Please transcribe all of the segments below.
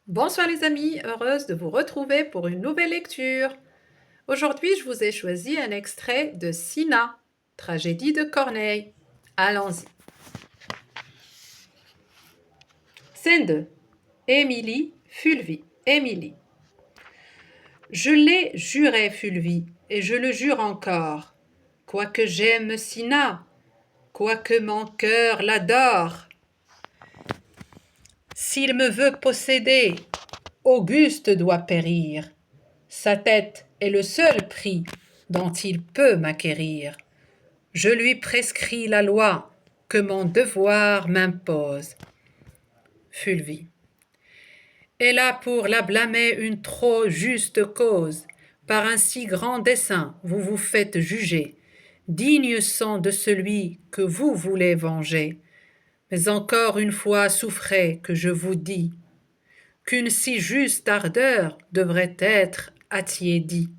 Bonsoir les amis, heureuse de vous retrouver pour une nouvelle lecture. Aujourd'hui, je vous ai choisi un extrait de Cinna, tragédie de Corneille. Allons-y. Scène 2. Émilie, Fulvie. Émilie. Je l'ai juré, Fulvie, et je le jure encore. Quoique j'aime Cinna, quoique mon cœur l'adore, s'il me veut posséder, Auguste doit périr. Sa tête est le seul prix dont il peut m'acquérir. Je lui prescris la loi que mon devoir m'impose. Fulvie. Elle a pour la blâmer une trop juste cause. Par un si grand dessein, vous vous faites juger. Dignes sont de celui que vous voulez venger. Mais encore une fois souffrez que je vous dis qu'une si juste ardeur devrait être attiédie.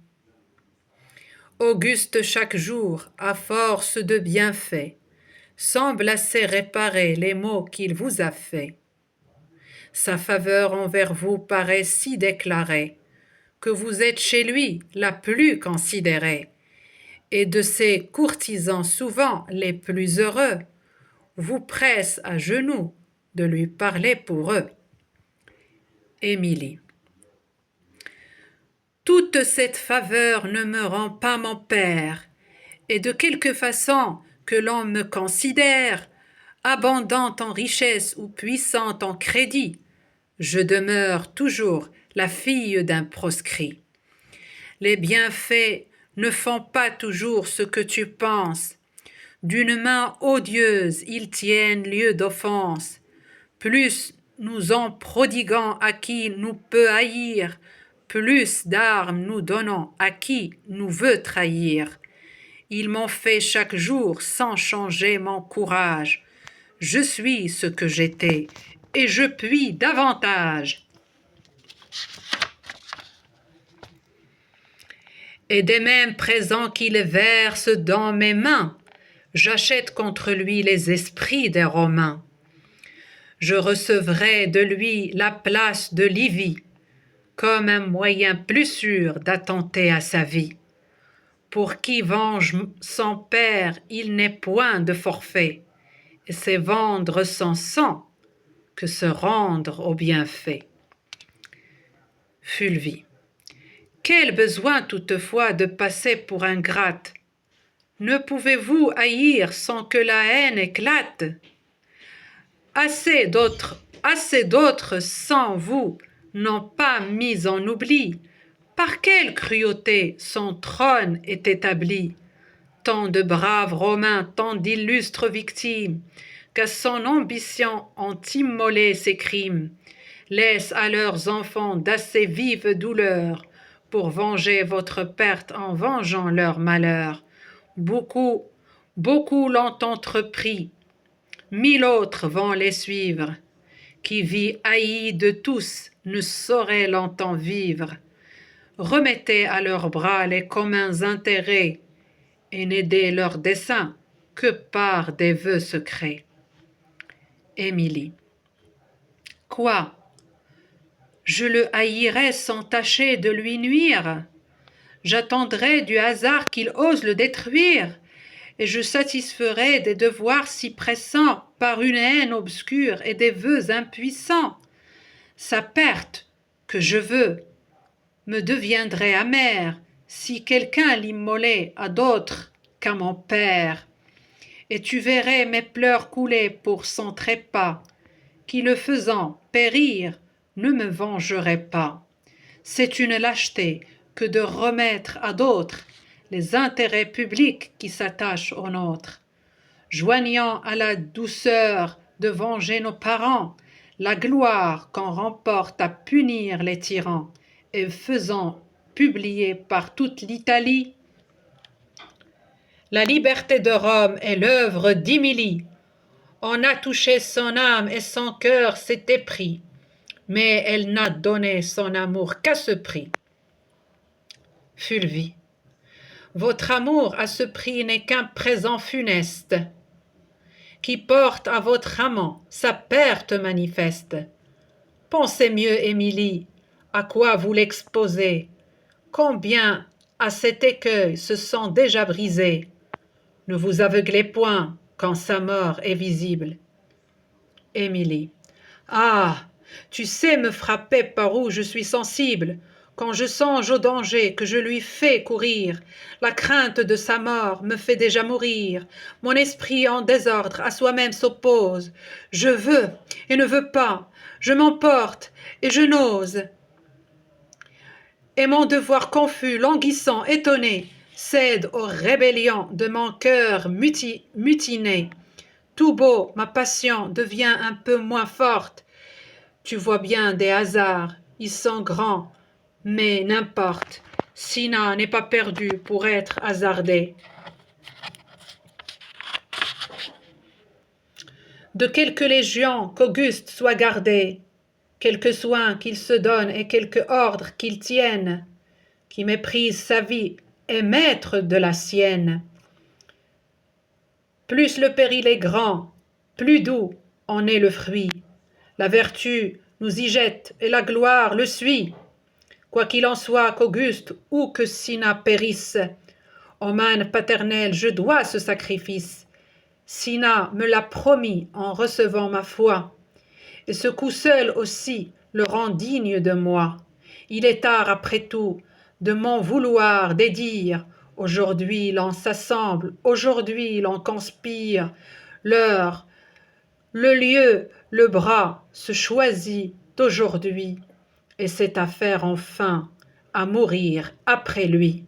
Auguste chaque jour, à force de bienfaits, semble assez réparer les maux qu'il vous a faits. Sa faveur envers vous paraît si déclarée que vous êtes chez lui la plus considérée, et de ses courtisans souvent les plus heureux vous presse à genoux de lui parler pour eux. Émilie. Toute cette faveur ne me rend pas mon père, et de quelque façon que l'on me considère, abondante en richesse ou puissante en crédit, je demeure toujours la fille d'un proscrit. Les bienfaits ne font pas toujours ce que tu penses. D'une main odieuse, ils tiennent lieu d'offense. Plus nous en prodiguons à qui nous peut haïr, plus d'armes nous donnons à qui nous veut trahir. Ils m'ont fait chaque jour sans changer mon courage. Je suis ce que j'étais, et je puis davantage. Et des mêmes présents qu'il verse dans mes mains, j'achète contre lui les esprits des Romains. Je recevrai de lui la place de Livie, comme un moyen plus sûr d'attenter à sa vie. Pour qui venge son père, il n'est point de forfait, et c'est vendre son sang que se rendre au bienfait. Fulvie. Quel besoin toutefois de passer pour ingrate? Ne pouvez-vous haïr sans que la haine éclate? Assez d'autres sans vous n'ont pas mis en oubli. Par quelle cruauté son trône est établi? Tant de braves Romains, tant d'illustres victimes, qu'à son ambition ont immolé ses crimes, laissent à leurs enfants d'assez vives douleurs pour venger votre perte en vengeant leur malheur. Beaucoup l'ont entrepris, 1000 autres vont les suivre. Qui vit haï de tous ne saurait longtemps vivre. Remettez à leurs bras les communs intérêts, et n'aidez leurs desseins que par des vœux secrets. Émilie. Quoi? Je le haïrais sans tâcher de lui nuire. J'attendrai du hasard qu'il ose le détruire, et je satisferai des devoirs si pressants par une haine obscure et des vœux impuissants. Sa perte, que je veux, me deviendrait amère si quelqu'un l'immolait à d'autres qu'à mon père. Et tu verrais mes pleurs couler pour son trépas, qui le faisant périr ne me vengerait pas. C'est une lâcheté que de remettre à d'autres les intérêts publics qui s'attachent aux nôtres. Joignant à la douceur de venger nos parents, la gloire qu'on remporte à punir les tyrans, et faisant publier par toute l'Italie la liberté de Rome est l'œuvre d'Émilie. On a touché son âme et son cœur s'est épris, mais elle n'a donné son amour qu'à ce prix. Fulvie. Votre amour à ce prix n'est qu'un présent funeste, qui porte à votre amant sa perte manifeste. Pensez mieux, Émilie, à quoi vous l'exposez. Combien à cet écueil se sont déjà brisés. Ne vous aveuglez point quand sa mort est visible. Émilie. Ah, tu sais me frapper par où je suis sensible, quand je songe au danger que je lui fais courir. La crainte de sa mort me fait déjà mourir. Mon esprit en désordre à soi-même s'oppose. Je veux et ne veux pas. Je m'emporte et je n'ose. Et mon devoir confus, languissant, étonné, cède aux rébellions de mon cœur mutiné. Tout beau, ma passion devient un peu moins forte. Tu vois bien des hasards, ils sont grands, mais n'importe. Cinna n'est pas perdu pour être hasardé. De quelque légion qu'Auguste soit gardé, quelque soin qu'il se donne et quelque ordre qu'il tienne, qui méprise sa vie est maître de la sienne. Plus le péril est grand, plus doux en est le fruit. La vertu nous y jette et la gloire le suit. Quoi qu'il en soit, qu'Auguste ou que Cinna périsse, aux mains paternelles je dois ce sacrifice. Cinna me l'a promis en recevant ma foi, et ce coup seul aussi le rend digne de moi. Il est tard après tout de m'en vouloir dédire. Aujourd'hui l'on s'assemble, aujourd'hui l'on conspire. L'heure, le lieu, le bras se choisit aujourd'hui, et c'est affaire enfin à mourir après lui.